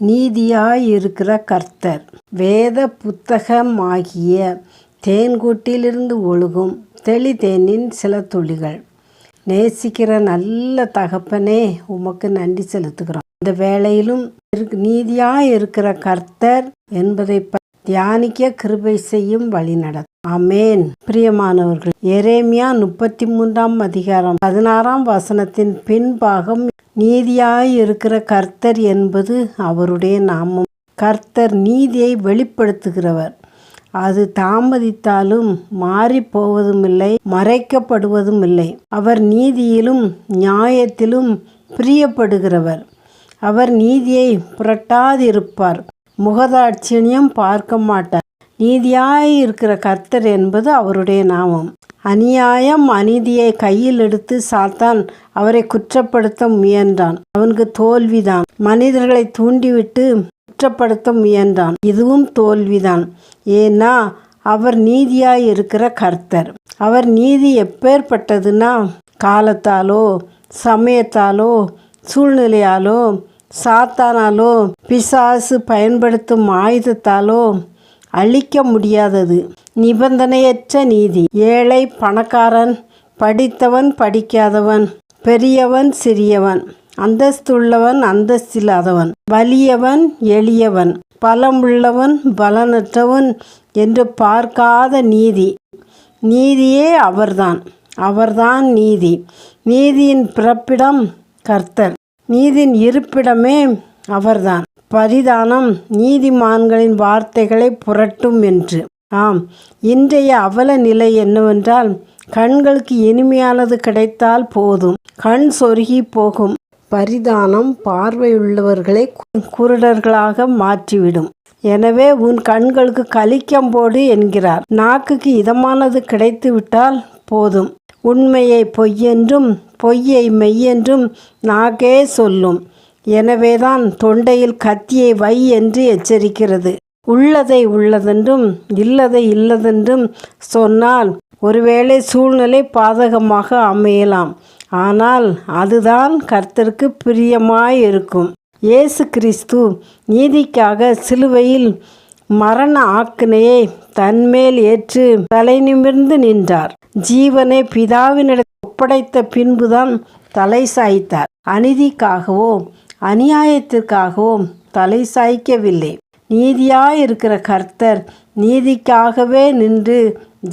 நீதியாயிருக்கிற கர்த்தர். வேத புத்தகமாகிய தேன்கூட்டிலிருந்து ஒழுகும் தெளிதேனின் சில துளிகள். நேசிக்கிற நல்ல தகப்பனே, உமக்கு நன்றி செலுத்துகிறோம். இந்த வேளையிலும் நீதியாயிருக்கிற கர்த்தர் என்பதை தியானிக்க கிருபை செய்யும் வழிநடத்தும். ஆமேன். பிரியமானவர்கள், எரேமியா 33 அதிகாரம் 16 வசனத்தின் பின்பாகம் நீதியாயிருக்கிற கர்த்தர் என்பது அவருடைய நாமம். கர்த்தர் நீதியை வெளிப்படுத்துகிறவர். அது தாமதித்தாலும் மாறி போவதுமில்லை, மறைக்கப்படுவதும் இல்லை. அவர் நீதியிலும் நியாயத்திலும் பிரியப்படுகிறவர். அவர் நீதியை புரட்டாதிருப்பார், முகதாட்சியம் பார்க்க மாட்டார். நீதியாயிருக்கிற கர்த்தர் என்பது அவருடைய நாமம். அநியாயம் அநீதியை கையில் எடுத்து சாத்தான் அவரை குற்றப்படுத்த முயன்றான். அவனுக்கு தோல்விதான். மனிதர்களை தூண்டிவிட்டு குற்றப்படுத்த முயன்றான். இதுவும் தோல்விதான். ஏன்னா அவர் நீதியாயிருக்கிற கர்த்தர். அவர் நீதி எப்பேற்பட்டதுன்னா, காலத்தாலோ சமயத்தாலோ சூழ்நிலையாலோ சாத்தானாலோ பிசாசு பயன்படுத்தும் ஆயுதத்தாலோ அழிக்க முடியாதது. நிபந்தனையற்ற நீதி. ஏழை பணக்காரன், படித்தவன் படிக்காதவன், பெரியவன் சிறியவன், அந்தஸ்துள்ளவன் அந்தஸ்தில்லாதவன், வலியவன் எளியவன், பலமுள்ளவன் பலனற்றவன் என்று பார்க்காத நீதி. நீதியே அவர்தான். அவர்தான் நீதி. நீதியின் பிறப்பிடம் கர்த்தர். நீதியின் இருப்பிடமே அவர்தான். பரிதானம் நீதிமான்களின் வார்த்தைகளை புரட்டும் என்று. ஆம், இன்றைய அவல நிலை என்னவென்றால், கண்களுக்கு இனிமையானது கிடைத்தால் போதும், கண் சொருகி போகும். பரிதானம் பார்வையுள்ளவர்களை குருடர்களாக மாற்றிவிடும். எனவே உன் கண்களுக்கு கலிக்கம் போடு என்கிறார். நாக்குக்கு இதமானது கிடைத்து விட்டால் போதும். உண்மையை பொய்யென்றும் பொய்யை மெய்யென்றும் நாக்கே சொல்லும். எனவேதான் தொண்டையில் கத்தியை வை என்று எச்சரிக்கிறது. உள்ளதை உள்ளதென்றும் இல்லதை இல்லதென்றும் சொன்னால் ஒருவேளை சூழ்நிலை பாதகமாக அமையலாம். ஆனால் அதுதான் கர்த்தருக்கு பிரியமாயிருக்கும். இயேசு கிறிஸ்து நீதிக்காக சிலுவையில் மரண ஆக்கினையை தன்மேல் ஏற்று தலை நிமிர்ந்து நின்றார். ஜீவனை பிதாவினிடத்தில் ஒப்படைத்த பின்புதான் தலை சாய்த்தார். அநீதிக்காகவோ அநியாயத்திற்காகவோ தலை சாய்க்கவில்லை. நீதியாயிருக்கிற கர்த்தர் நீதிக்காகவே நின்று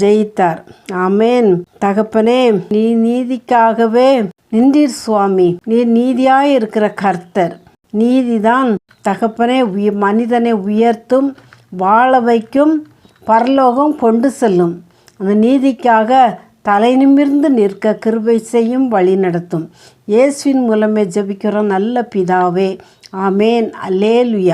ஜெயித்தார். ஆமேன். தகப்பனே, நீ நீதிக்காகவே நின்றீர் சுவாமி. நீர் நீதியாயிருக்கிற கர்த்தர். நீதிதான் தகப்பனே மனிதனை உயர்த்தும், வாழ வைக்கும், பரலோகம் கொண்டு செல்லும். அந்த நீதிக்காக தலை நிமிர்ந்து நிற்க கிருபை செய்யும் வழி நடத்தும். இயேசுவின் மூலமே ஜெபிக்கிறோம் நல்ல பிதாவே. ஆமேன். அல்லேலுயா.